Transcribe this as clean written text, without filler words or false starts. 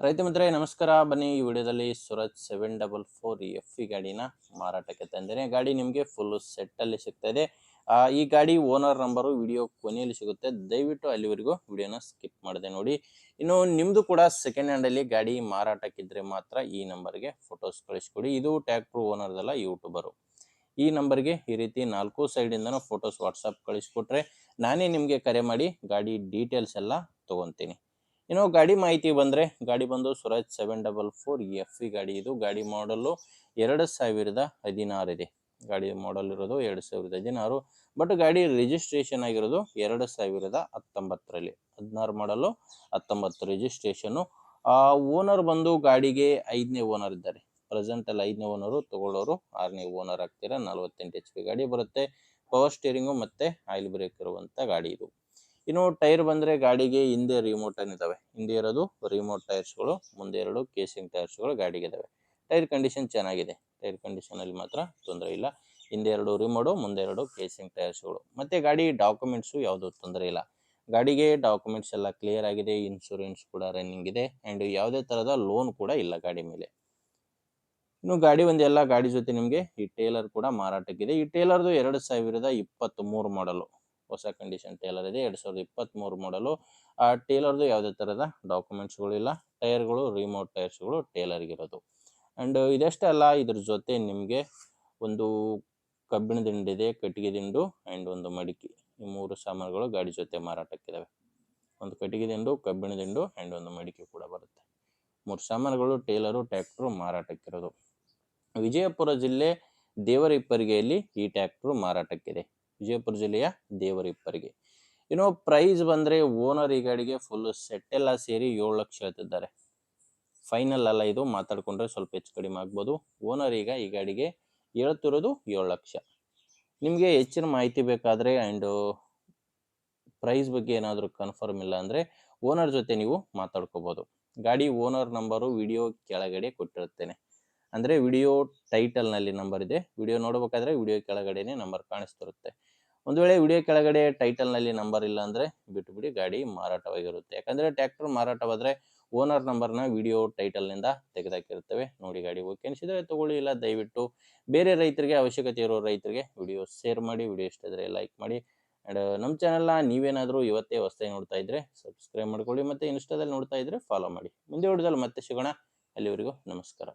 ರೈತ ಮಿತ್ರರೇ ನಮಸ್ಕಾರ. ಬನ್ನಿ ಈ ವಿಡಿಯೋದಲ್ಲಿ ಸ್ವರಾಜ್ 744 ಎಫ್ ಗಾಡಿನ ಮಾರಾಟಕ್ಕೆ ತಂದೇನೆ. ಗಾಡಿ ನಿಮಗೆ ಫುಲ್ ಸೆಟ್ ಅಲ್ಲಿ ಸಿಗ್ತಾ ಇದೆ. ಈ ಗಾಡಿ ಓನರ್ ನಂಬರು ವಿಡಿಯೋ ಕೊನೆಯಲ್ಲಿ ಸಿಗುತ್ತೆ, ದಯವಿಟ್ಟು ಅಲ್ಲಿವರೆಗೂ ವಿಡಿಯೋನ ಸ್ಕಿಪ್ ಮಾಡದೆ ನೋಡಿ. ಇನ್ನು ನಿಮ್ದು ಕೂಡ ಸೆಕೆಂಡ್ ಹ್ಯಾಂಡ್ ಅಲ್ಲಿ ಗಾಡಿ ಮಾರಾಟಕ್ಕಿದ್ರೆ ಮಾತ್ರ ಈ ನಂಬರ್ಗೆ ಫೋಟೋಸ್ ಕಳಿಸ್ಕೊಡಿ. ಇದು ಟ್ಯಾಕ್ಟ್ರು ಓನರ್ದಲ್ಲ, ಯೂಟ್ಯೂಬರು. ಈ ನಂಬರ್ಗೆ ಈ ರೀತಿ 4 ಸೈಡ್ ಇಂದನೂ ಫೋಟೋಸ್ ವಾಟ್ಸಪ್ ಕಳಿಸ್ಕೊಟ್ರೆ ನಾನೇ ನಿಮಗೆ ಕರೆ ಮಾಡಿ ಗಾಡಿ ಡೀಟೇಲ್ಸ್ ಎಲ್ಲ ತಗೊಂತೀನಿ. ಇನ್ನು ಗಾಡಿ ಮಾಹಿತಿ ಬಂದ್ರೆ, ಗಾಡಿ ಬಂದು ಸ್ವರಾಜ್ 744 ಎಫ್ ಗಾಡಿ. ಇದು ಗಾಡಿ ಮಾಡಲು 2016 ಇದೆ. ಗಾಡಿ ಮಾಡಲ್ ಇರೋದು 2016, ಬಟ್ ಗಾಡಿ ರಿಜಿಸ್ಟ್ರೇಷನ್ ಆಗಿರೋದು 2019ರಲ್ಲಿ. 16 ಮಾಡಲು 19 ರಿಜಿಸ್ಟ್ರೇಷನ್. ಓನರ್ ಬಂದು ಗಾಡಿಗೆ 5ನೇ ಓನರ್ ಇದ್ದಾರೆ. ಪ್ರೆಸೆಂಟ್ ಅಲ್ಲಿ 5ನೇ ಓನರು, ತಗೊಳ್ಳೋರು 6ನೇ ಓನರ್ ಆಗ್ತೀರಾ. 48 HP ಗಾಡಿ ಬರುತ್ತೆ. ಪವರ್ ಸ್ಟೇರಿಂಗು ಮತ್ತೆ ಆಯಿಲ್ ಬ್ರೇಕ್ ಇರುವಂತ ಗಾಡಿ ಇದು. ಇನ್ನು ಟೈರ್ ಬಂದ್ರೆ ಗಾಡಿಗೆ ಹಿಂದೆ ರಿಮೋಟ್ ಇದಾವೆ. ಹಿಂದೆ ಇರೋದು ರಿಮೋಟ್ ಟೈರ್ಸ್ಗಳು, ಮುಂದೆ 2 ಕೇಸಿಂಗ್ ಟೈರ್ಸ್ಗಳು ಗಾಡಿಗೆ ಇದಾವೆ. ಟೈರ್ ಕಂಡೀಷನ್ ಚೆನ್ನಾಗಿದೆ. ಟೈರ್ ಕಂಡೀಷನ್ ಅಲ್ಲಿ ಮಾತ್ರ ತೊಂದರೆ ಇಲ್ಲ. ಹಿಂದೆ 2 ರಿಮೋಟ್, ಮುಂದೆ 2 ಕೇಸಿಂಗ್ ಟೈರ್ಸ್ಗಳು. ಮತ್ತೆ ಗಾಡಿ ಡಾಕ್ಯುಮೆಂಟ್ಸು ಯಾವುದು ತೊಂದರೆ ಇಲ್ಲ. ಗಾಡಿಗೆ ಡಾಕ್ಯುಮೆಂಟ್ಸ್ ಎಲ್ಲ ಕ್ಲಿಯರ್ ಆಗಿದೆ. ಇನ್ಶೂರೆನ್ಸ್ ಕೂಡ ರನ್ನಿಂಗ್ ಇದೆ ಅಂಡ್ ಯಾವುದೇ ತರಹದ ಲೋನ್ ಕೂಡ ಇಲ್ಲ ಗಾಡಿ ಮೇಲೆ. ಇನ್ನು ಗಾಡಿ ಒಂದೆಲ್ಲ ಗಾಡಿ ಜೊತೆ ನಿಮಗೆ ಈ ಟೇಲರ್ ಕೂಡ ಮಾರಾಟಕ್ಕಿದೆ. ಈ ಟೇಲರ್ದು 2023 ಮಾಡಲು, ಹೊಸ ಕಂಡೀಷನ್ ಟೇಲರ್ ಇದೆ. 2023 ಮಾಡಲು. ಆ ಟೇಲರ್ದು ಯಾವುದೇ ತರಹದ ಡಾಕ್ಯುಮೆಂಟ್ಸ್ಗಳು ಇಲ್ಲ. ಟೈರ್ಗಳು ರಿಮೋಟ್ ಟೈರ್ಸ್ಗಳು ಟೇಲರ್ಗಿರೋದು. ಅಂಡ್ ಇದಷ್ಟೇ ಅಲ್ಲ, ಇದ್ರ ಜೊತೆ ನಿಮಗೆ ಒಂದು ಕಬ್ಬಿಣ ದಿಂಡಿದೆ, ಕಟ್ಟಿಗೆ ದಿಂಡು ಅಂಡ್ ಒಂದು ಮಡಿಕೆ. ಈ 3 ಸಾಮಾನುಗಳು ಗಾಡಿ ಜೊತೆ ಮಾರಾಟಕ್ಕಿದಾವೆ. ಒಂದು ಕಟ್ಟಿಗೆ ದಿಂಡು, ಕಬ್ಬಿಣ ದಿಂಡು ಅಂಡ್ ಒಂದು ಮಡಿಕೆ ಕೂಡ ಬರುತ್ತೆ. 3 ಸಾಮಾನುಗಳು ಟೇಲರು ಟ್ರ್ಯಾಕ್ಟ್ರು ಮಾರಾಟಕ್ಕಿರೋದು. ವಿಜಯಪುರ ಜಿಲ್ಲೆ ದೇವರಿಪ್ಪರಿಗೆಯಲ್ಲಿ ಈ ಟ್ರ್ಯಾಕ್ಟ್ರು ಮಾರಾಟಕ್ಕಿದೆ. ವಿಜಯಪುರ ಜಿಲ್ಲೆಯ ದೇವರಿಪ್ಪರಿಗೆ. ಇನ್ನು ಪ್ರೈಸ್ ಬಂದ್ರೆ, ಓನರ್ ಈ ಗಾಡಿಗೆ ಫುಲ್ ಸೆಟ್ ಎಲ್ಲ ಸೇರಿ 7 ಲಕ್ಷ ಹೇಳ್ತಿದ್ದಾರೆ. ಫೈನಲ್ ಅಲ್ಲ, ಇದು ಮಾತಾಡ್ಕೊಂಡ್ರೆ ಸ್ವಲ್ಪ ಹೆಚ್ಚು ಕಡಿಮೆ ಆಗ್ಬೋದು. ಓನರ್ ಈಗ ಈ ಗಾಡಿಗೆ ಹೇಳ್ತಿರೋದು 7 ಲಕ್ಷ. ನಿಮಗೆ ಹೆಚ್ಚಿನ ಮಾಹಿತಿ ಬೇಕಾದ್ರೆ ಅಂಡ್ ಪ್ರೈಸ್ ಬಗ್ಗೆ ಏನಾದರೂ ಕನ್ಫರ್ಮ್ ಇಲ್ಲ ಅಂದ್ರೆ ಓನರ್ ಜೊತೆ ನೀವು ಮಾತಾಡ್ಕೋಬಹುದು. ಗಾಡಿ ಓನರ್ ನಂಬರು ವಿಡಿಯೋ ಕೆಳಗಡೆ ಕೊಟ್ಟಿರುತ್ತೇನೆ. ಅಂದ್ರೆ ವಿಡಿಯೋ ಟೈಟಲ್ ನಲ್ಲಿ ನಂಬರ್ ಇದೆ. ವಿಡಿಯೋ ನೋಡಬೇಕಾದ್ರೆ ವಿಡಿಯೋ ಕೆಳಗಡೆನೆ ನಂಬರ್ ಕಾಣಿಸ್ತಿರುತ್ತೆ. ಒಂದು ವೇಳೆ ವಿಡಿಯೋ ಕೆಳಗಡೆ ಟೈಟಲ್ ನಲ್ಲಿ ನಂಬರ್ ಇಲ್ಲ ಅಂದ್ರೆ ಬಿಟ್ಟು ಬಿಡಿ, ಗಾಡಿ ಮಾರಾಟವಾಗಿರುತ್ತೆ. ಯಾಕಂದ್ರೆ ಟ್ರ್ಯಾಕ್ಟರ್ ಮಾರಾಟವಾದ್ರೆ ಓನರ್ ನಂಬರ್ನ ವಿಡಿಯೋ ಟೈಟಲ್ ನಿಂದ ತೆಗೆದಾಕಿರುತ್ತವೆ. ನೋಡಿ, ಗಾಡಿ ಓಕೆ ಅನಿಸಿದ್ರೆ ತಗೊಳ್ಳಿ, ಇಲ್ಲ ದಯವಿಟ್ಟು ಬೇರೆ ರೈತರಿಗೆ, ಅವಶ್ಯಕತೆ ಇರೋ ರೈತರಿಗೆ ವಿಡಿಯೋ ಶೇರ್ ಮಾಡಿ. ವಿಡಿಯೋ ಇಷ್ಟ ಇದ್ರೆ ಲೈಕ್ ಮಾಡಿ. ಅಂಡ್ ನಮ್ಮ ಚಾನಲ್ನ ನೀವೇನಾದರೂ ಇವತ್ತೇ ಹೊಸದಾಗಿ ನೋಡ್ತಾ ಇದ್ರೆ ಸಬ್ಸ್ಕ್ರೈಬ್ ಮಾಡ್ಕೊಳ್ಳಿ. ಮತ್ತೆ ಇನ್ಸ್ಟಾದಲ್ಲಿ ನೋಡ್ತಾ ಇದ್ರೆ ಫಾಲೋ ಮಾಡಿ. ಮುಂದೆ ವಿಡಿಯೋದಲ್ಲಿ ಮತ್ತೆ ಸಿಗೋಣ. ಅಲ್ಲಿವರೆಗೂ ನಮಸ್ಕಾರ.